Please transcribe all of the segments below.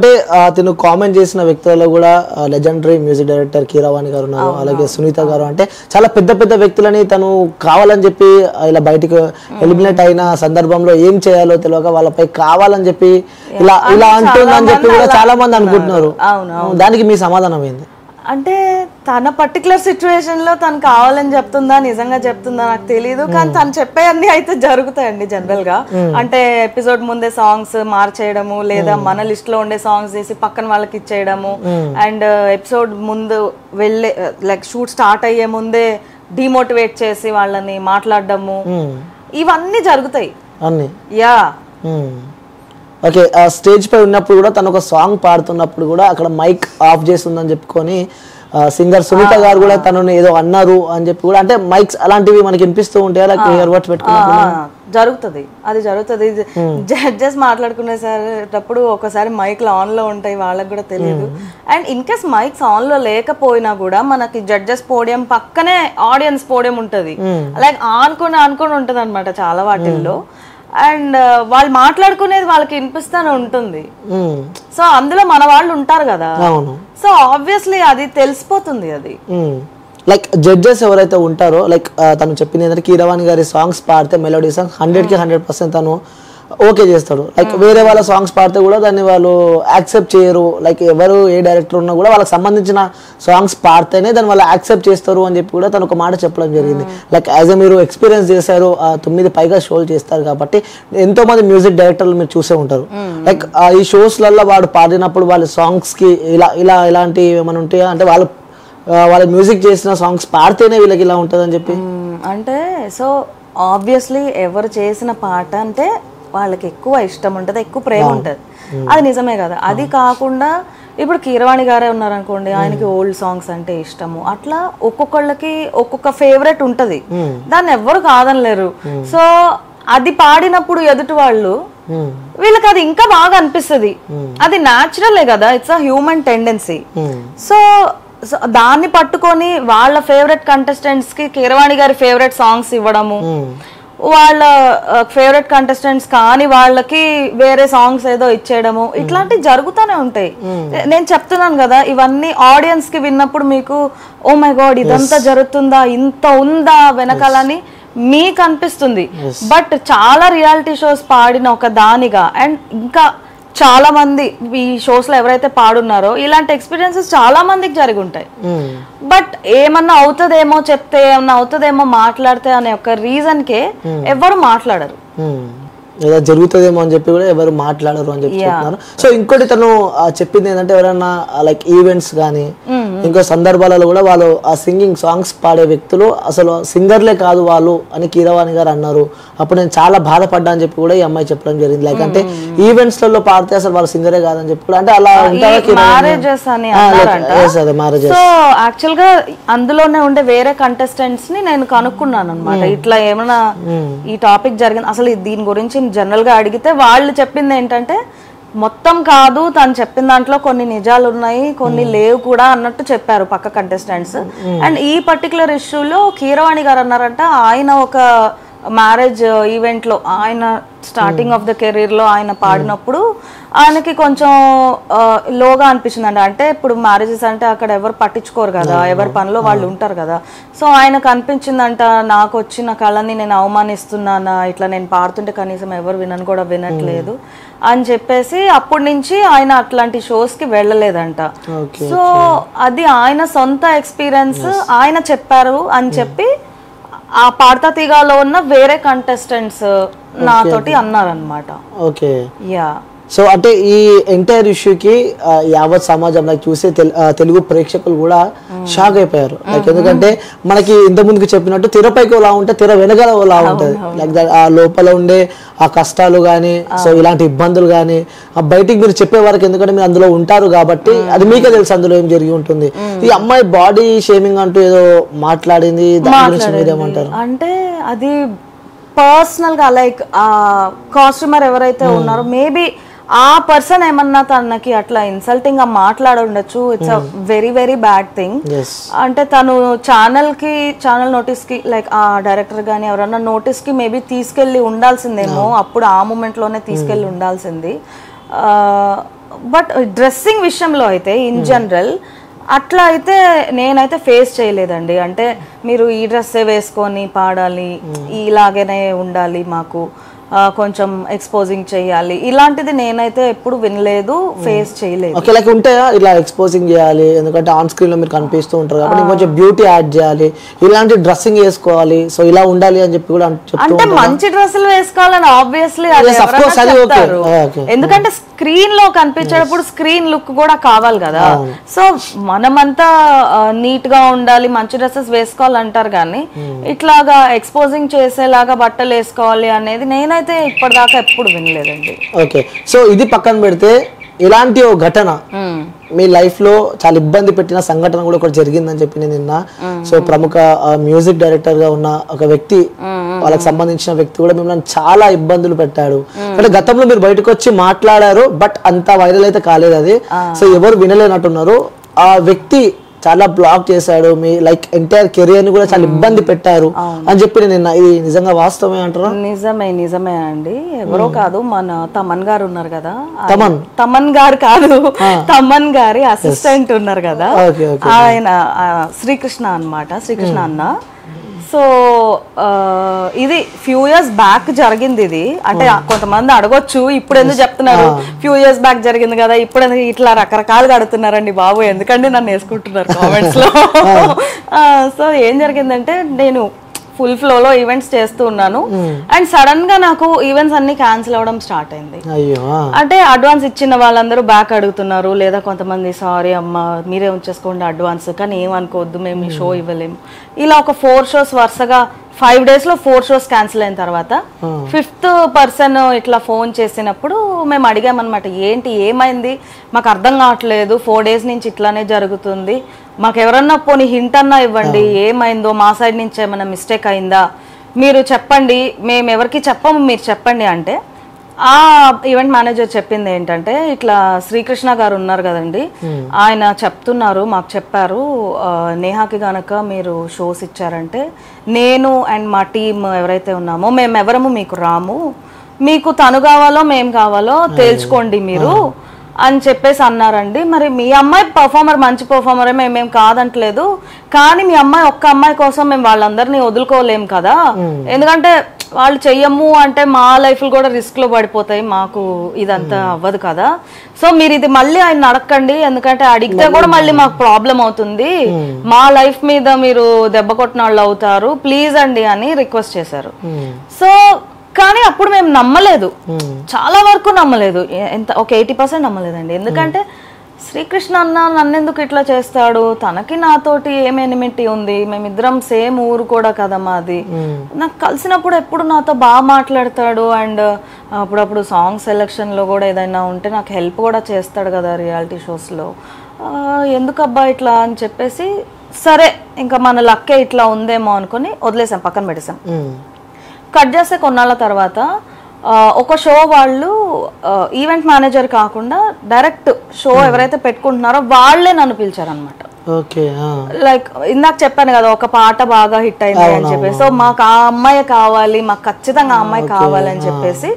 అంటే తిను కామెంట్ చేసిన వ్యక్తులలో కూడా లెజెండరీ మ్యూజిక్ డైరెక్టర్ కీరవాణి గారు ఉన్నారు, అలాగే సునీత గారు. అంటే చాలా పెద్ద పెద్ద వ్యక్తులని తను కావాలని చెప్పి ఇలా బయటికి ఎలిమినేట్ అయిన సందర్భంలో ఏం చేయాలో తెలియక వాళ్ళపై కావాలని చెప్పి ఇలా ఇలా అంటుందని చెప్పి కూడా చాలా మంది అనుకుంటున్నారు. దానికి మీ సమాధానం ఏంది? అంటే తన పర్టికులర్ సిచ్యువేషన్ లో తను కావాలని చెప్తుందా నిజంగా చెప్తుందా నాకు తెలియదు, కానీ తను చెప్పే అన్ని అయితే జరుగుతాయండి జనరల్ గా. అంటే ఎపిసోడ్ ముందే సాంగ్స్ మార్చేయడము, లేదా మన లిస్ట్ లో ఉండే సాంగ్స్ తీసి పక్కన వాళ్ళకి ఇచ్చేయడము, అండ్ ఎపిసోడ్ ముందు వెళ్ళే లైక్ షూట్ స్టార్ట్ అయ్యే ముందే డిమోటివేట్ చేసి వాళ్ళని మాట్లాడడము, ఇవన్నీ జరుగుతాయి. యా ఓకే, స్టేజ్ పై ఉన్నప్పుడు కూడా తను ఒక సాంగ్ పాడుతున్నప్పుడు కూడా అక్కడ మైక్ ఆఫ్ చేస్తుందని చెప్పుకొని సింగర్ సునీత గారు కూడా తనని ఏదో అన్నారు అని చెప్పి కూడా, అంటే మైక్స్ అలాంటివి మనకి వినిపిస్తూ ఉంటాయి, అలా ఇయర్ బడ్స్ జరుగుతుంది. అది జరుగుతుంది. జడ్జెస్ మాట్లాడుకునేటప్పుడు ఒకసారి మైక్లు ఆన్ లో ఉంటాయి, వాళ్ళకి కూడా తెలియదు. And in case mics on లో లేకపోయినా కూడా మనకి జడ్జెస్ పోడియం పక్కనే ఆడియన్స్ పోడియం ఉంటది, లైక్ ఆనుకొని ఉంటది అనమాట చాలా వాటిల్లో. అండ్ వాళ్ళు మాట్లాడుకునేది వాళ్ళకి వినిపిస్తూనే ఉంటుంది. సో అందులో మన వాళ్ళు ఉంటారు కదా, సో ఆబ్వియస్లీ అది తెలిసిపోతుంది. అది లైక్ జడ్జెస్ ఎవరైతే ఉంటారో, లైక్ తను చెప్పింది ఏంటంటే కీరవాణి గారి సాంగ్స్ పాడితే మెలోడీ సాంగ్స్ 100కి 100% తను ఓకే చేస్తాడు. లైక్ వేరే వాళ్ళ సాంగ్స్ పాడితే కూడా దాన్ని వాళ్ళు యాక్సెప్ట్ చేయరు. లైక్ ఎవరు ఏ డైరెక్టర్ ఉన్నా కూడా వాళ్ళకి సంబంధించిన సాంగ్స్ పాడితేనే దాన్ని వాళ్ళు యాక్సెప్ట్ చేస్తారు అని చెప్పి కూడా తను ఒక మాట చెప్పడం జరిగింది. లైక్ యాజ్ ఎ మీరు ఎక్స్పీరియన్స్ చేశారు, 9 పైగా షోలు చేస్తారు కాబట్టి ఎంతో మంది మ్యూజిక్ డైరెక్టర్లు మీరు చూసే ఉంటారు. లైక్ ఈ షోస్లలో వాడు పాడినప్పుడు వాళ్ళ సాంగ్స్ కి ఇలాంటి ఏమైనా ఉంటాయా, అంటే వాళ్ళ మ్యూజిక్ చేసిన సాంగ్స్ పాడితేనే వీళ్ళకి ఇలా ఉంటుంది అని చెప్పి? అంటే సో ఆబ్వియస్లీ ఎవరు చేసిన పాట అంటే వాళ్ళకి ఎక్కువ ఇష్టం ఉంటుంది, ఎక్కువ ప్రేమ ఉంటుంది, అది నిజమే కదా. అది కాకుండా ఇప్పుడు కీరవాణి గారే ఉన్నారనుకోండి, ఆయనకి ఓల్డ్ సాంగ్స్ అంటే ఇష్టము, అట్లా ఒక్కొక్కళ్ళకి ఒక్కొక్క ఫేవరెట్ ఉంటది, దాన్ని ఎవ్వరు కాదనలేరు. సో అది పాడినప్పుడు ఎదుటి వాళ్ళు వీళ్ళకి అది ఇంకా బాగా అనిపిస్తుంది, అది న్యాచురలే కదా, it's a human tendency. So దాన్ని పట్టుకొని వాళ్ళ ఫేవరెట్ కంటెస్టెంట్స్ కి కీరవాణి గారి ఫేవరెట్ సాంగ్స్ ఇవ్వడము, వాళ్ళ ఫేవరెట్ కంటెస్టెంట్స్ కానీ వాళ్ళకి వేరే సాంగ్స్ ఏదో ఇచ్చేయడము, ఇట్లాంటివి జరుగుతూనే ఉంటాయి. నేను చెప్తున్నాను కదా, ఇవన్నీ ఆడియన్స్ కి విన్నప్పుడు మీకు ఓ మై గాడ్ ఇదంతా జరుగుతుందా, ఇంత ఉందా వెనకాలని మీకు అనిపిస్తుంది. బట్ చాలా రియాలిటీ షోస్ పాడిన ఒక దానిగా, అండ్ ఇంకా చాలా మంది ఈ షోస్ లో ఎవరైతే పాడున్నారో ఇలాంటి ఎక్స్పీరియన్సెస్ చాలా మందికి జరిగి ఉంటాయి. బట్ ఏమన్నా అవుతుందేమో చెప్తే, ఏమన్నా అవుతుందేమో మాట్లాడితే అనే ఒక రీజన్ కే ఎవరు మాట్లాడరు. ఏదో జరుగుతుందేమో అని చెప్పి కూడా ఎవరు మాట్లాడరు అని చెప్పి చెప్తున్నారు. సో ఇంకోటి తను చెప్పింది ఏంటంటే, ఎవరైనా లైక్ ఈవెంట్స్ కానీ ఇంకో సందర్భాలలో కూడా వాళ్ళు ఆ సింగింగ్ సాంగ్స్ పాడే వ్యక్తులు అసలు సింగర్లే కాదు వాళ్ళు అని కీరవాణి గారు అన్నారు. అప్పుడు నేను చాలా బాధపడ్డా అని చెప్పి కూడా ఈ అమ్మాయి చెప్పడం జరిగింది. లైక్ అంటే ఈవెంట్స్ లలో పాడితే అసలు వాళ్ళు సింగరే కాదని చెప్పి కూడా, అంటే అలా మ్యారేజెస్ అని సో యాక్చువల్ గా అందులోనే ఉండే వేరే కంటెస్టెంట్స్ ని నేను కనుక్కున్నాను అనమాట, ఇట్లా ఏమైనా ఈ టాపిక్ జరిగింది అసలు దీని గురించి జనరల్ గా అడిగితే వాళ్ళు చెప్పింది ఏంటంటే, మొత్తం కాదు తను చెప్పిన దాంట్లో కొన్ని నిజాలు ఉన్నాయి, కొన్ని లేవు కూడా అన్నట్టు చెప్పారు పక్క కంటెస్టెంట్స్. అండ్ ఈ పర్టికులర్ ఇష్యూలో కీరవాణి గారు అన్నారంట, ఆయన ఒక మ్యారేజ్ ఈవెంట్ లో ఆయన స్టార్టింగ్ ఆఫ్ ద కెరీర్ లో ఆయన పాడినప్పుడు ఆయనకి కొంచెం లోగా అనిపించిందంట. అంటే ఇప్పుడు మ్యారేజెస్ అంటే అక్కడ ఎవరు పట్టించుకోరు కదా, ఎవరి పనిలో వాళ్ళు ఉంటారు కదా. సో ఆయనకు అనిపించిందంట, నాకు వచ్చిన కళని నేను అవమానిస్తున్నానా, ఇట్లా నేను పాడుతుంటే కనీసం ఎవరు కూడా వినట్లేదు అని చెప్పేసి అప్పటి నుంచి ఆయన అట్లాంటి షోస్ కి వెళ్ళలేదంట. సో అది ఆయన సొంత ఎక్స్పీరియన్స్ ఆయన చెప్పారు అని చెప్పి ఆ పాడతా తీగాలో ఉన్న వేరే కంటెస్టెంట్స్ నాతోటి అన్నారనమాట. Okay, yeah. సో అంటే ఈ ఎంటైర్ ఇష్యూకి యావత్ సమాజం లైక్ చూసే తెలుగు ప్రేక్షకులు కూడా షాక్ అయిపోయారు. లైక్ ఎందుకంటే మనకి ఇంత ముందుకు చెప్పినట్టు తెరపైకి ఎలా ఉంటే తెర వెనకాల ఎలా ఉంటుంది, లైక్ ఆ లోపల ఉండే ఆ కష్టాలు కానీ, సో ఇలాంటి ఇబ్బందులు కానీ బయటికి మీరు చెప్పే వరకు, ఎందుకంటే మీరు అందులో ఉంటారు కాబట్టి అది మీకే తెలుసు అందులో ఏం జరిగి ఉంటుంది. ఈ అమ్మాయి బాడీ షేమింగ్ అంటూ ఏదో మాట్లాడింది, దాని గురించి మీరేమంటారు? అంటే అది పర్సనల్ గా లైక్ కాస్ట్యూమర్ ఎవరైతే ఉన్నారో మేబీ ఆ పర్సన్ ఏమన్నా తనకి అట్లా ఇన్సల్టింగ్ గా మాట్లాడుండొచ్చు. It's a very very bad thing. అంటే తను ఛానల్ నోటీస్ కి లైక్ ఆ డైరెక్టర్ గానీ ఎవరన్నా నోటీస్ కి మేబీ తీసుకెళ్లి ఉండాల్సిందేమో, అప్పుడు ఆ మూమెంట్ లోనే తీసుకెళ్లి ఉండాల్సింది. బట్ డ్రెస్సింగ్ విషయంలో అయితే ఇన్ జనరల్ అట్లా అయితే నేనైతే ఫేస్ చేయలేదండి. అంటే మీరు ఈ డ్రెస్సే వేసుకొని పాడాలి, ఇలాగనే ఉండాలి, మాకు కొంచెం ఎక్స్పోజింగ్ చేయాలి, ఇలాంటిది నేనైతే ఎప్పుడు వినలేదు, ఫేస్ చేయలేదు. ఓకే, లైక్ ఉంటాయా ఇలా ఎక్స్పోజింగ్ చేయాలి, ఎందుకంటే ఆన్ స్క్రీన్ లో మీరు కనిపిస్తూ ఉంటారు కాబట్టి కొంచెం బ్యూటీ యాడ్ చేయాలి, ఇలాంటి డ్రెస్సింగ్ వేసుకోవాలి, సో ఇలా ఉండాలి అని చెప్పి కూడా అంటే మంచి డ్రెస్సులు వేసుకోవాలని ఆబ్వియస్లీ అది చెప్తారు. ఎందుకంటే స్క్రీన్ లో కనిపించేటప్పుడు స్క్రీన్ లుక్ కూడా కావాలి కదా. సో మనమంతా నీట్ గా ఉండాలి, మంచి డ్రెస్సెస్ వేసుకోవాలంటారు కానీ ఇట్లాగా ఎక్స్పోజింగ్ చేసేలాగా బట్టలు వేసుకోవాలి అనేది నేనైతే ఇప్పటిదాకా ఎప్పుడు వినలేదండి. ఓకే, సో ఇది పక్కన పెడితే ఇలాంటి ఒక ఘటన మీ లైఫ్ లో చాలా ఇబ్బంది పెట్టిన సంఘటన కూడా ఒకటి జరిగిందని చెప్పి నేను నిన్న. సో ప్రముఖ మ్యూజిక్ డైరెక్టర్ గా ఉన్న ఒక వ్యక్తి, వాళ్ళకి సంబంధించిన వ్యక్తి కూడా మిమ్మల్ని చాలా ఇబ్బందులు పెట్టాడు. అంటే గతంలో మీరు బయటకు వచ్చి మాట్లాడారు, బట్ అంత వైరల్ అయితే కాలేదు అది. సో ఎవరు వినలేనట్టున్నారు. ఆ వ్యక్తి చాలా బ్లాక్ చేశాడు, మీ లైక్ ఎంటైర్ కెరియర్ ని కూడా చాలా ఇబ్బంది పెట్టారు అని చెప్పి నిన్న. ఇది నిజంగా వాస్తవమే అంటారా? నిజమే అండి. ఎవరో కాదు, మన తమన్ గారు ఉన్నారు కదా, తమన్ గారు కాదు, తమన్ గారి అసిస్టెంట్ ఉన్నారు కదా, ఆయన శ్రీకృష్ణ అన్నమాట, శ్రీకృష్ణ అన్న. సో ఇది ఫ్యూ ఇయర్స్ బ్యాక్ జరిగింది ఇది. అంటే కొంతమంది అడగొచ్చు ఇప్పుడు ఎందుకు చెప్తున్నారు, ఫ్యూ ఇయర్స్ బ్యాక్ జరిగింది కదా, ఇప్పుడు ఎందుకు ఇట్లా రకరకాలుగా అడుగుతున్నారండి బాబు, ఎందుకంటే నన్ను వేసుకుంటున్నారు కామెంట్స్ లో. సో ఏం జరిగిందంటే నేను ఫుల్ ఫ్లోలో ఈవెంట్స్ చేస్తూ ఉన్నాను అండ్ సడన్ గా నాకు ఈవెంట్స్ అన్ని క్యాన్సిల్ అవ్వడం స్టార్ట్ అయింది. అంటే అడ్వాన్స్ ఇచ్చిన వాళ్ళందరూ బ్యాక్ అడుగుతున్నారు, లేదా కొంతమంది సారీ అమ్మ మీరే ఉంచేసుకోండి అడ్వాన్స్, కానీ ఏమనుకోవద్దు మేము ఈ షో ఇవ్వలేము. ఇలా ఒక 4 shows వరుసగా 5 days లో 4 shows క్యాన్సిల్ అయిన తర్వాత 5th person ఇట్లా ఫోన్ చేసినప్పుడు మేము అడిగామన్నమాట, ఏంటి ఏమైంది మాకు అర్థం కావట్లేదు, 4 days నుంచి ఇట్లానే జరుగుతుంది, మాకు ఎవరన్నా పోనీ హింట్ అన్నా ఇవ్వండి, ఏమైందో మా సైడ్ నుంచి ఏమైనా మిస్టేక్ అయిందా మీరు చెప్పండి, మేము ఎవరికి చెప్పము మీరు చెప్పండి. అంటే ఆ ఈవెంట్ మేనేజర్ చెప్పింది ఏంటంటే, ఇట్లా శ్రీకృష్ణ గారు ఉన్నారు కదండి, ఆయన చెప్తున్నారు, మాకు చెప్పారు నేహాకి గనక మీరు షోస్ ఇచ్చారంటే నేను అండ్ మా టీమ్ ఎవరైతే ఉన్నామో మేము ఎవరము మీకు రాము, మీకు తను కావాలో మేము కావాలో తేల్చుకోండి మీరు అని చెప్పేసి అన్నారండి. మరి మీ అమ్మాయి పర్ఫార్మర్ మంచి పర్ఫార్మరే, మేమేం కాదంటలేదు, కానీ మీ అమ్మాయి ఒక్క అమ్మాయి కోసం మేము వాళ్ళందరినీ వదులుకోలేము కదా, ఎందుకంటే వాళ్ళు చెయ్యము అంటే మా లైఫ్లు కూడా రిస్క్ లో పడిపోతాయి, మాకు ఇదంతా అవ్వదు కదా, సో మీరు ఇది మళ్ళీ ఆయన అడగండి, ఎందుకంటే అడిగితే కూడా మళ్ళీ మాకు ప్రాబ్లం అవుతుంది, మా లైఫ్ మీద మీరు దెబ్బ కొట్టిన వాళ్ళు అవుతారు, ప్లీజ్ అండి అని రిక్వెస్ట్ చేశారు. సో కానీ అప్పుడు మేము నమ్మలేదు, చాలా వరకు నమ్మలేదు, ఎంత ఒక 80% నమ్మలేదండి. ఎందుకంటే శ్రీకృష్ణ అన్న నన్నెందుకు ఇట్లా చేస్తాడు, తనకి నాతోటి ఏం ఎనిమిటీ ఉంది, మేమిద్దరం సేమ్ ఊరు కూడా కదా మాది, నాకు కలిసినప్పుడు ఎప్పుడు నాతో బాగా మాట్లాడతాడు అండ్ అప్పుడప్పుడు సాంగ్ సెలెక్షన్లో కూడా ఏదైనా ఉంటే నాకు హెల్ప్ కూడా చేస్తాడు కదా రియాలిటీ షోస్లో, ఎందుకబ్బా ఇట్లా అని చెప్పేసి సరే ఇంకా మన లక్కే ఇట్లా ఉందేమో అనుకుని వదిలేసాం, పక్కన పెట్టేసాం. కట్ చేస్తే కొన్నాళ్ళ తర్వాత ఒక షో వాళ్ళు ఈవెంట్ మేనేజర్ కాకుండా డైరెక్ట్ షో ఎవరైతే పెట్టుకుంటున్నారో వాళ్ళే నన్ను పిలిచారనమాట. లైక్ ఇందాక చెప్పాను కదా ఒక పాట బాగా హిట్ అయింది అని చెప్పేసి, సో మాకు ఆ అమ్మాయి కావాలి, మాకు ఖచ్చితంగా ఆ అమ్మాయి కావాలి అని చెప్పేసి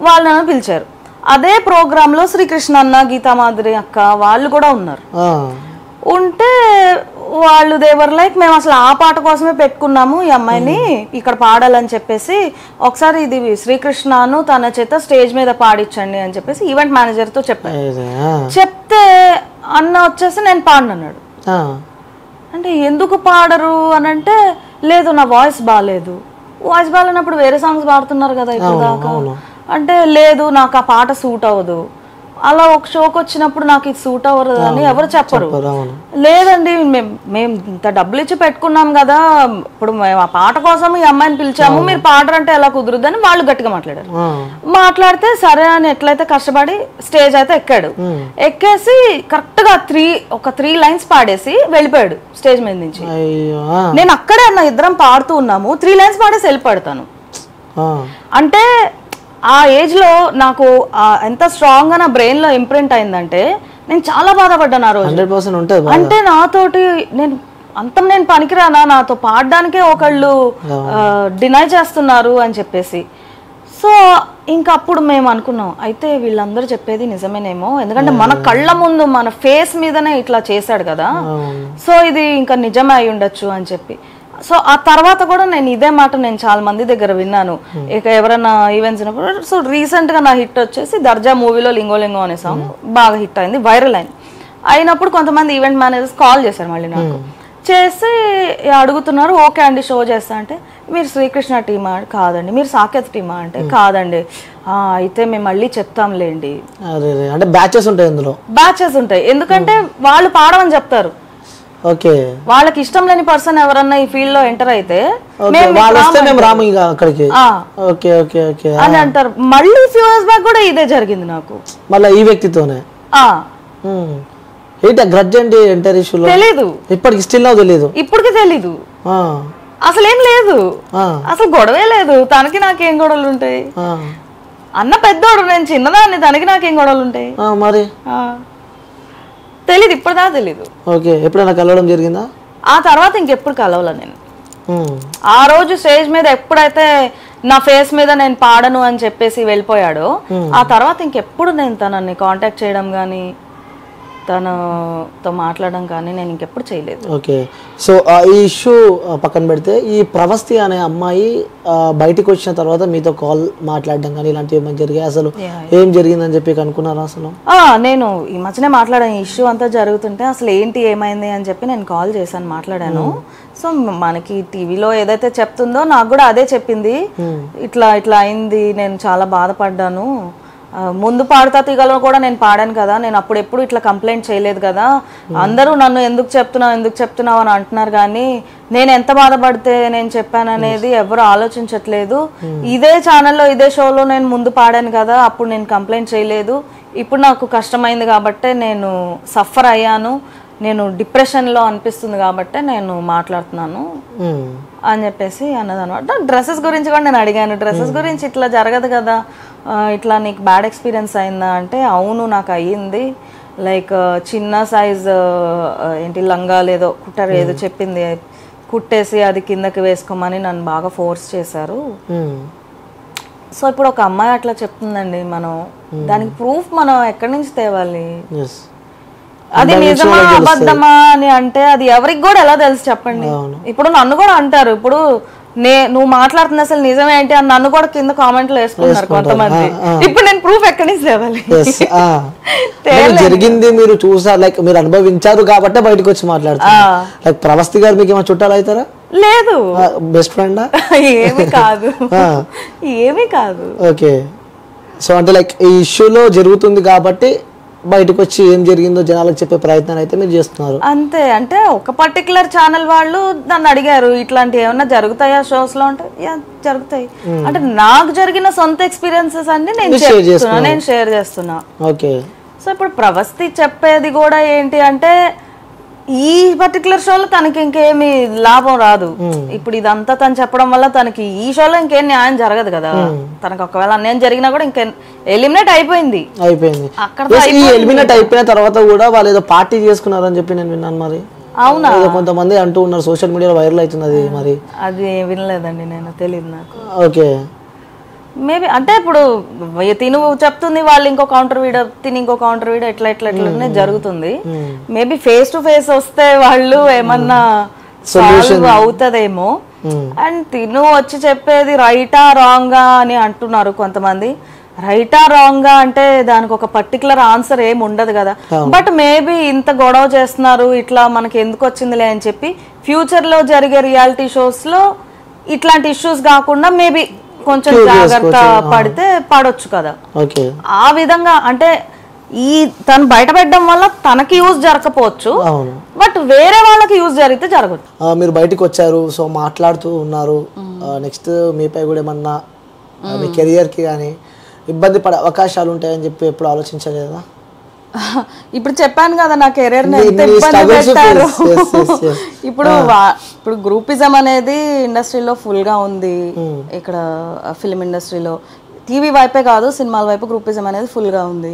వాళ్ళు నన్ను పిలిచారు. అదే ప్రోగ్రామ్ లో శ్రీకృష్ణ అన్న, గీతా మాధురి అక్క వాళ్ళు కూడా ఉన్నారు. ఉంటే వాళ్ళు దేవర్ లైక్ మేము అసలు ఆ పాట కోసమే పెట్టుకున్నాము ఈ అమ్మాయిని ఇక్కడ పాడాలని చెప్పేసి, ఒకసారి ఇది శ్రీకృష్ణను తన చేత స్టేజ్ మీద పాడించండి అని చెప్పేసి ఈవెంట్ మేనేజర్ తో చెప్పాను. చెప్తే అన్న వచ్చేసి నేను పాడనన్నాడు. అంటే ఎందుకు పాడరు అని అంటే, లేదు నా వాయిస్ బాగాలేదు. వాయిస్ బాగాలేనప్పుడు వేరే సాంగ్స్ పాడుతున్నారు కదా ఇప్పుడు దాకా అంటే, లేదు నాకు ఆ పాట సూట్ అవ్వదు, అలా ఒక షోకి వచ్చినప్పుడు నాకు ఇది సూట్ అవ్వదు అని ఎవరు చెప్పరు. లేదండి మేము ఇంత డబ్బులు ఇచ్చి పెట్టుకున్నాం కదా, ఇప్పుడు మేము ఆ పాట కోసం ఈ అమ్మాయిని పిలిచాము, మీరు పాడరంటే ఎలా కుదురుద్దు అని వాళ్ళు గట్టిగా మాట్లాడారు. మాట్లాడితే సరే అని ఎట్లయితే కష్టపడి స్టేజ్ అయితే ఎక్కాడు. ఎక్కేసి కరెక్ట్ గా ఒక 3 lines పాడేసి వెళ్ళిపోయాడు స్టేజ్ మీద నుంచి. నేను అక్కడే అన్న ఇద్దరం పాడుతూ ఉన్నాము, 3 lines పాడేసి వెళ్ళిపోతాను. అంటే ఆ ఏజ్ లో నాకు ఎంత స్ట్రాంగ్ గా నా బ్రెయిన్ లో ఇంప్రింట్ అయిందంటే నేను చాలా బాధపడ్డాను ఆ రోజు. అంటే నాతోటి నేను పనికిరానా, నాతో పాడడానికే ఒకళ్ళు డినై చేస్తున్నారు అని చెప్పేసి. సో ఇంకా అప్పుడు మేము అనుకున్నాం అయితే వీళ్ళందరూ చెప్పేది నిజమేనేమో, ఎందుకంటే మన కళ్ళ ముందు మన ఫేస్ మీదనే ఇట్లా చేశాడు కదా, సో ఇది ఇంకా నిజమే అయి ఉండొచ్చు అని చెప్పి. సో ఆ తర్వాత కూడా నేను ఇదే మాట నేను చాలా మంది దగ్గర విన్నాను, ఇక ఎవరైనా ఈవెంట్స్ ఉన్నప్పుడు. సో రీసెంట్ గా నా హిట్ వచ్చేసి దర్జా మూవీలో లింగో లింగో అనే సాంగ్ బాగా హిట్ అయింది, వైరల్ అయింది. అయినప్పుడు కొంతమంది ఈవెంట్ మేనేజర్స్ కాల్ చేశారు మళ్ళీ నాకు, చేసి అడుగుతున్నారు ఓకే అండి షో చేస్తా అంటే, మీరు శ్రీకృష్ణ టీమా? కాదండి. మీరు సాకేత్ టీమా? అంటే కాదండి. అయితే మేము మళ్ళీ చెప్తాంలేండి. అంటే బ్యాచెస్ ఉంటాయి, అందులో బ్యాచెస్ ఉంటాయి, ఎందుకంటే వాళ్ళు పాడమని చెప్తారు. ఓకే, వాళ్ళకి ఇష్టం లేని పర్సన్ ఎవరన్నా ఈ ఫీల్డ్ లో ఎంటర్ అయితే అని అంటారు. మళ్ళీ ఫ్యూ ఇయర్స్ బ్యాక్ కూడా ఇదే జరిగింది నాకు, మళ్ళీ ఈ వ్యక్తితోనే. తెలీదు, ఇప్పటికి స్టిల్ తెలీదు, ఇప్పటికి తెలీదు, అసలు ఏం లేదు, అసలు గొడవే లేదు. తనకి నాకేం గొడవలు ఉంటాయి? అన్న పెద్దోడు, నేను చిన్నదాన్ని, తనకి నాకేం గొడవలు ఉంటాయి? మరి తెలీదు, ఇప్పటిదా తెలీదు. ఓకే, ఎప్పుడైనా కలవడం జరిగిందా? ఆ తర్వాత ఇంకెప్పుడు కలవలా నేను. ఆ రోజు స్టేజ్ మీద ఎప్పుడైతే నా ఫేస్ మీద నేను పాడను అని చెప్పేసి వెళ్ళిపోయాడో, ఆ తర్వాత ఇంకెప్పుడు నేను తనని కాంటాక్ట్ చేయడం కానీ తనతో మాట్లాడడం కానీ నేను ఇంకెప్పుడు చేయలేదు. ఓకే, సో ఈ ఇష్యూ పక్కన పెడితే, ఈ ప్రవస్తి అనే అమ్మాయి బయటికి వచ్చిన తర్వాత మీతో కాల్ మాట్లాడడం కానీ ఇలాంటివి ఏమైనా జరిగాయి? అసలు ఏం జరిగిందని చెప్పి అనుకున్నారా అసలు? నేను ఈ మధ్యనే మాట్లాడాను, ఇష్యూ అంతా జరుగుతుంటే అసలు ఏంటి ఏమైంది అని చెప్పి నేను కాల్ చేశాను, మాట్లాడాను. సో మనకి టీవీలో ఏదైతే చెప్తుందో నాకు కూడా అదే చెప్పింది, ఇట్లా ఇట్లా అయింది, నేను చాలా బాధపడ్డాను. ముందు పాడతా తీగలో కూడా నేను పాడాను కదా, నేను అప్పుడు ఎప్పుడు ఇట్లా కంప్లైంట్ చేయలేదు కదా, అందరూ నన్ను ఎందుకు చెప్తున్నావు అని అంటున్నారు, కానీ నేను ఎంత బాధపడితే నేను చెప్పాను అనేది ఎవరు ఆలోచించట్లేదు. ఇదే ఛానల్లో ఇదే షోలో నేను ముందు పాడాను కదా, అప్పుడు నేను కంప్లైంట్ చేయలేదు. ఇప్పుడు నాకు కష్టమైంది కాబట్టి నేను సఫర్ అయ్యాను, నేను డిప్రెషన్లో అనిపిస్తుంది కాబట్టి నేను మాట్లాడుతున్నాను అని చెప్పేసి అన్నదన్నమాట. డ్రెస్సెస్ గురించి కూడా నేను అడిగాను, డ్రెస్సెస్ గురించి ఇట్లా జరగదు కదా, ఇట్లా నీకు బ్యాడ్ ఎక్స్పీరియన్స్ అయిందా అంటే, అవును నాకు అయ్యింది. లైక్ చిన్న సైజ్ ఏంటి లంగాలు ఏదో కుట్టారు, ఏదో చెప్పింది, కుట్టేసి అది కిందకి వేసుకోమని నన్ను బాగా ఫోర్స్ చేశారు. సో ఇప్పుడు ఒక అమ్మాయి అట్లా చెప్తుందండి, మనం దానికి ప్రూఫ్ మనం ఎక్కడి నుంచి తేవాలి? అది నిజమా అబద్ధమా అని అంటే అది ఎవరికి కూడా ఎలా తెలుసు చెప్పండి? ఇప్పుడు నన్ను కూడా అంటారు, ఇప్పుడు నువ్వు మాట్లాడుతున్న అసలు నిజం ఏంటి అని నన్ను కూడా కింద కామెంట్లు వేసుకున్నారు కొంతమంది. ఇప్పుడు నేను ప్రూఫ్ ఎక్కడి నుంచి తేవాలి? జరిగింది మీరు చూసారు, లైక్ మీరు అనుభవించారు కాబట్టి బయటకు వచ్చి మాట్లాడుతారు. లైక్ ప్రవస్తి గారు మీకు ఏమైనా చుట్టాలు అవుతారా? లేదు, బెస్ట్ ఫ్రెండా? ఏమీ కాదు, ఏమీ కాదు. ఓకే, సో అంటే లైక్ ఈ ఇష్యూలో జరుగుతుంది కాబట్టి బయటకు వచ్చి ఏం జరిగిందో జనాలకు చెప్పే ప్రయత్నం అయితే మీరు చేస్తున్నారు అంతే. అంటే ఒక పర్టికులర్ ఛానల్ వాళ్ళు నన్ను అడిగారు, ఇట్లాంటి ఏమన్నా జరుగుతాయా షోస్ లో అంటే, జరుగుతాయి. అంటే నాకు జరిగిన సొంత ఎక్స్పీరియన్సెస్ అన్ని నేను షేర్ చేస్తున్నా. ఓకే, సో ఇప్పుడు ప్రవస్తి చెప్పేది కూడా ఏంటి అంటే, ఈ పర్టికులర్ షోలో తనకి ఇంకేమి లాభం రాదు. ఇప్పుడు ఇదంతా తను చెప్పడం వల్ల తనకి ఈ షోలో ఇంకేం న్యాయం జరగదు కదా. తనకు ఒకవేళ అన్యాయం జరిగినా కూడా ఇంకే ఎలిమినేట్ అయిపోయింది. ఎలిమినేట్ అయిపోయిన తర్వాత కూడా వాళ్ళు ఏదో పార్టీ చేసుకున్నారని చెప్పి నేను విన్నాను. మరి అవునా? కొంతమంది అంటూ ఉన్నారు, సోషల్ మీడియాలో వైరల్ అవుతుంది. మరి అది వినలేదండి, నేను తెలియదు నాకు. ఓకే, మేబీ అంటే ఇప్పుడు తిను చెప్తుంది, వాళ్ళు ఇంకో కౌంటర్ వీడియో, తిని ఇంకో కౌంటర్ వీడియో, ఎట్లా ఎట్లా ఎట్లనే జరుగుతుంది. మేబీ ఫేస్ టు ఫేస్ వస్తే వాళ్ళు ఏమన్నా సాల్వ్ అవుతుందేమో. అండ్ తిను వచ్చి చెప్పేది రైటా రాంగా అని అంటున్నారు కొంతమంది. రైటా రాంగా అంటే దానికి ఒక పర్టికులర్ ఆన్సర్ ఏమి ఉండదు కదా. బట్ మేబీ ఇంత గొడవ చేస్తున్నారు, ఇట్లా మనకి ఎందుకు వచ్చిందిలే అని చెప్పి ఫ్యూచర్ లో జరిగే రియాలిటీ షోస్ లో ఇట్లాంటి ఇష్యూస్ కాకుండా మేబీ కొంచెం జాగ్రత్త పడితే పడొచ్చు కదా. ఆ విధంగా అంటే ఈ తను బయట పెట్టడం వల్ల తనకి యూజ్ జరగకపోవచ్చు, బట్ వేరే వాళ్ళకి యూజ్ జరిగితే జరగదు. మీరు బయటకు వచ్చారు, సో మాట్లాడుతూ ఉన్నారు. నెక్స్ట్ మీపై కూడా ఏమన్నా మీ కెరియర్ కి కానీ ఇబ్బంది పడే అవకాశాలు ఉంటాయని చెప్పి ఎప్పుడు ఆలోచించలేదా? ఇప్పుడు చెప్పాను కదా నా కెరీర్ ఎంత ఇబ్బంది పెట్టారు. ఇప్పుడు గ్రూపిజం అనేది ఇండస్ట్రీలో ఫుల్ గా ఉంది. ఇక్కడ ఫిల్మ్ ఇండస్ట్రీలో టీవీ వైపే కాదు సినిమాల వైపు గ్రూపిజం అనేది ఫుల్గా ఉంది.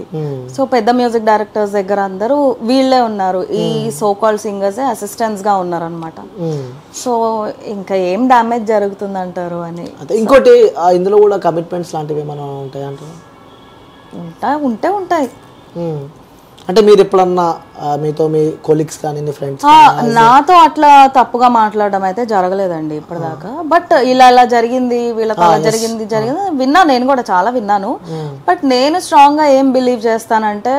సో పెద్ద మ్యూజిక్ డైరెక్టర్స్ దగ్గర అందరూ వీళ్ళే ఉన్నారు, ఈ సో కాల్డ్ సింగర్స్ అసిస్టెంట్స్గా ఉన్నారు అనమాట. సో ఇంకా ఏం డ్యామేజ్ జరుగుతుంది అంటారు అని. ఇంకోటి ఇందులో కూడా కమిట్మెంట్స్ లాంటివి ఏమైనా ఉంటాయి అంటారు? ఉంటాయి. అంటే మీరు ఎప్పుడన్నా మీతో మీ కొలీగ్స్ కానీ ఫ్రెండ్స్ నాతో అట్లా తప్పుగా మాట్లాడడం అయితే జరగలేదండి ఇప్పటిదాకా. బట్ ఇలా జరిగింది, వీళ్ళతో అలా జరిగింది విన్నాను, నేను కూడా చాలా విన్నాను. బట్ నేను స్ట్రాంగ్ గా ఏం బిలీవ్ చేస్తానంటే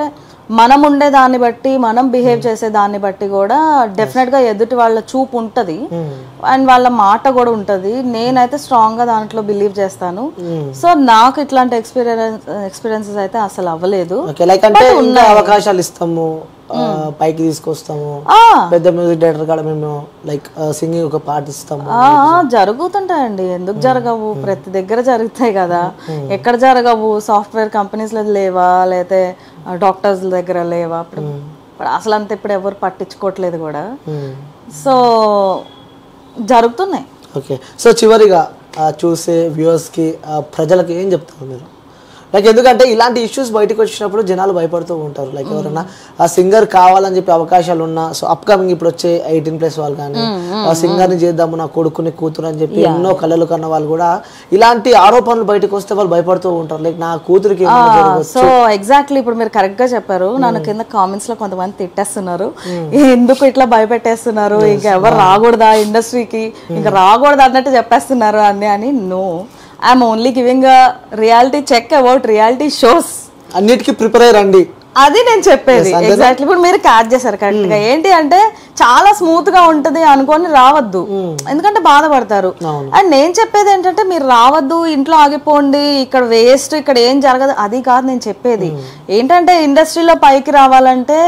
మనం ఉండే దాన్ని బట్టి, మనం బిహేవ్ చేసే దాన్ని బట్టి కూడా డెఫినెట్ గా ఎదుటి వాళ్ళ చూపు ఉంటది అండ్ వాళ్ళ మాట కూడా ఉంటది. నేనైతే స్ట్రాంగ్ గా దాంట్లో బిలీవ్ చేస్తాను. సో నాకు ఇట్లాంటి ఎక్స్పీరియన్సెస్ అయితే అసలు అవ్వలేదు. అవకాశాలు ఇస్తాము, పైకి తీసుకొస్తాము, పెద్ద మ్యూజిక్ డైరెక్టర్ కూడా మేము లైక్ సింగింగ్ ఒక పార్ట్ ఇస్తాము. జరుగుతుంటాయండి, ఎందుకు జరగవు? ప్రతి దగ్గర జరుగుతాయి కదా, ఎక్కడ జరగవు? సాఫ్ట్వేర్ కంపెనీస్ లో లేవా, లేకపోతే డాక్టర్స్ దగ్గర లేవా? ఇప్పుడు అసలు అంతా ఇప్పుడు ఎవరు పట్టించుకోవట్లేదు కూడా. సో జరుగుతున్నాయి. ఓకే, సో చివరిగా చూసే వ్యూవర్స్కి ప్రజలకు ఏం చెప్తారు మీరు? లైక్ ఎందుకంటే ఇలాంటి ఇష్యూస్ బయటకు వచ్చినప్పుడు జనాలు భయపడుతూ ఉంటారు. లైక్ ఎవరైనా ఆ సింగర్ కావాలని చెప్పి అవకాశాలు ఉన్నా, సో అప్కమింగ్ ఇప్పుడు వచ్చే 18+ వాళ్ళు కానీ ఆ సింగర్ని చేద్దాము నా కొడుకుని కూతురు అని చెప్పి ఎన్నో కళలు కన్న వాళ్ళు కూడా ఇలాంటి ఆరోపణలు బయటకు వస్తే వాళ్ళు భయపడుతూ ఉంటారు. లైక్ నా కూతురికి. సో ఎగ్జాక్ట్లీ ఇప్పుడు మీరు కరెక్ట్ గా చెప్పారు. నన్ను కింద కామెంట్స్ లో కొంతమంది తిట్టేస్తున్నారు, ఎందుకు ఇట్లా భయపెట్టేస్తున్నారు, ఇంకా ఎవరు రాకూడదా ఇండస్ట్రీకి, ఇంకా రాకూడదు అన్నట్టు చెప్పేస్తున్నారు అని. No, I'm only giving a reality check about reality shows. అన్నిటికీ ప్రిపేర్ అయ్యండి, అది నేను చెప్పేది. ఎగ్జాక్ట్లీ ఇప్పుడు మీరు క్యాచ్ చేశారు కరెక్ట్ గా. ఏంటి అంటే చాలా స్మూత్ గా ఉంటది అనుకొని రావద్దు, ఎందుకంటే బాధపడతారు. అండ్ నేను చెప్పేది ఏంటంటే మీరు రావద్దు, ఇంట్లో ఆగిపోండి, ఇక్కడ వేస్ట్, ఇక్కడ ఏం జరగదు, అది కాదు నేను చెప్పేది. ఏంటంటే ఇండస్ట్రీలో పైకి రావాలంటే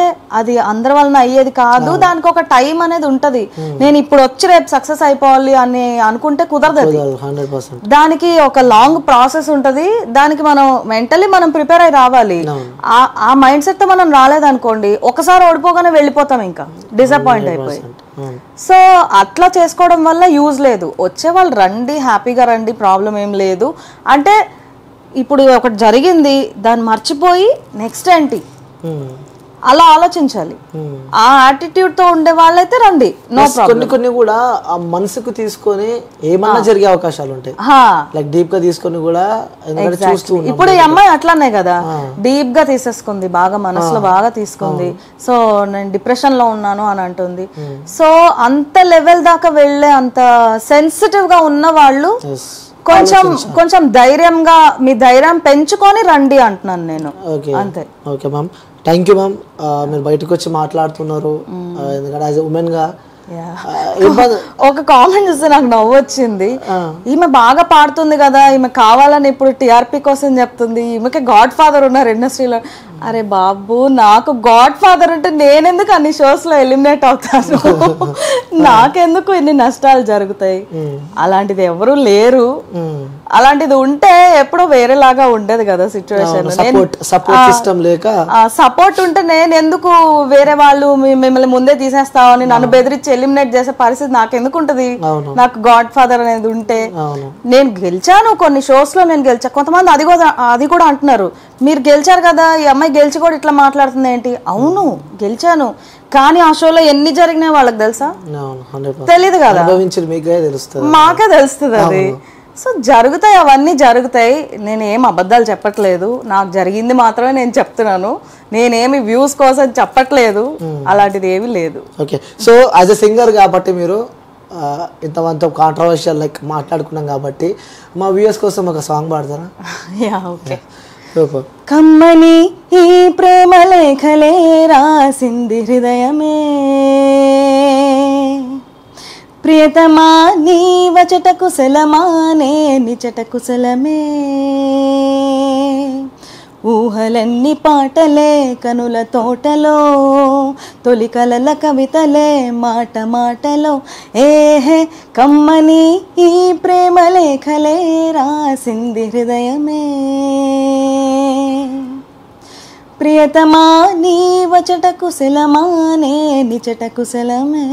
అది అందరి వలన అయ్యేది కాదు, దానికి ఒక టైం అనేది ఉంటది. నేను ఇప్పుడు వచ్చి రేపు సక్సెస్ అయిపోవాలి అని అనుకుంటే కుదరదు. దానికి ఒక లాంగ్ ప్రాసెస్ ఉంటది, దానికి మనం మెంటలీ మనం ప్రిపేర్ అయి రావాలి. ఆ మైండ్ సెట్ తో మనం రాలేదనుకోండి, ఒకసారి ఓడిపోగానే వెళ్ళిపోతాం, ఇంకా డిసప్పాయింట్ అయిపోయి. సో అట్లా చేసుకోవడం వల్ల యూజ్ లేదు. వచ్చే వాళ్ళు రండి, హ్యాపీగా రండి, ప్రాబ్లం ఏం లేదు. అంటే ఇప్పుడు ఒకటి జరిగింది, దాన్ని మర్చిపోయి నెక్స్ట్ ఏంటి అలా ఆలోచించాలి. ఆ యాటిట్యూడ్ తో ఉండే వాళ్ళైతే రండి, నో ప్రాబ్లం. కొన్ని కూడా ఆ మనసుకు తీసుకొని ఏమన్నా జరిగే అవకాశాలు ఉంటాయి, లైక్ డీప్ గా తీసుకొని కూడా. ఇప్పుడు ఈ అమ్మాయి అట్లానే కదా, డీప్ గా తీసేసుకుంది, బాగా మనసులో బాగా తీసుకుంది. సో నేను డిప్రెషన్ లో ఉన్నాను అని అంటుంది. సో అంత లెవెల్ దాకా వెళ్ళే అంత సెన్సిటివ్ గా ఉన్న వాళ్ళు కొంచెం ధైర్యంగా మీ ధైర్యం పెంచుకొని రండి అంటున్నాను నేను, అంతే. Okay ma'am, thank you ma'am. మీరు బయటకు వచ్చి మాట్లాడుతున్నారు, ఎందుకంటే యాజ్ ఎ ఉమెన్ గా. ఒక కామెంట్ చూస్తే నాకు నవ్వు వచ్చింది, ఈమె బాగా పాడుతుంది కదా, ఈమె కావాలని ఇప్పుడు టీఆర్పీ కోసం చెప్తుంది, ఈమెకి గాడ్ ఫాదర్ ఉన్నారు ఇండస్ట్రీలో. అరే బాబు, నాకు గాడ్ ఫాదర్ అంటే నేనెందుకు అన్ని షోస్ లో ఎలిమినేట్ అవుతాను, నాకెందుకు ఇన్ని నష్టాలు జరుగుతాయి? అలాంటిది ఎవరు లేరు. అలాంటిది ఉంటే ఎప్పుడో వేరేలాగా ఉండేది కదా సిచ్యువేషన్. సపోర్ట్ ఉంటే నేను ఎందుకు వేరే వాళ్ళు మిమ్మల్ని ముందే తీసేస్తామని నన్ను బెదిరించి ఎలిమినేట్ చేసే పరిస్థితి నాకెందుకు ఉంటది? నాకు గాడ్ ఫాదర్ అనేది ఉంటే. నేను గెలిచాను, కొన్ని షోస్ లో నేను గెలిచా. కొంతమంది అది కూడా అంటున్నారు, మీరు గెలిచారు కదా, ఈ అమ్మాయి గెలిచి కూడా ఇట్లా మాట్లాడుతుంది ఏంటి? అవును గెలిచాను, కానీ ఆ షోలో ఎన్ని జరిగినాయి వాళ్ళకి తెలుసా? తెలీదు కదా, మాకే తెలుస్తుంది అది. సో జరుగుతాయి, అవన్నీ జరుగుతాయి. నేను ఏం అబద్ధాలు చెప్పట్లేదు, నాకు జరిగింది మాత్రమే నేను చెప్తున్నాను. నేనేమి వ్యూస్ కోసం చెప్పట్లేదు, అలాంటిది ఏమీ లేదు. Okay, so as a singer కాబట్టి మీరు ఇంతమంత కాంట్రవర్షియల్ లైక్ మాట్లాడుకున్నాం కాబట్టి మా వ్యూయర్స్ కోసం ఒక సాంగ్ పాడతారా? Yeah, okay. కమ్మని ఈ ప్రేమ లేఖలే రాసింది హృదయమే, ప్రియతమా నీ వచట కుశలమానే నిచట కుశలమే, ఊహలన్నీ పాటలే కనుల తోటలో, తొలి కలల కవితలే మాట మాటలో, ఏహే కమ్మని ఈ ప్రేమ లేఖలే రాసింది హృదయమే, ప్రియతమా నీ వచట కుశలమానే నిచట కుశలమే.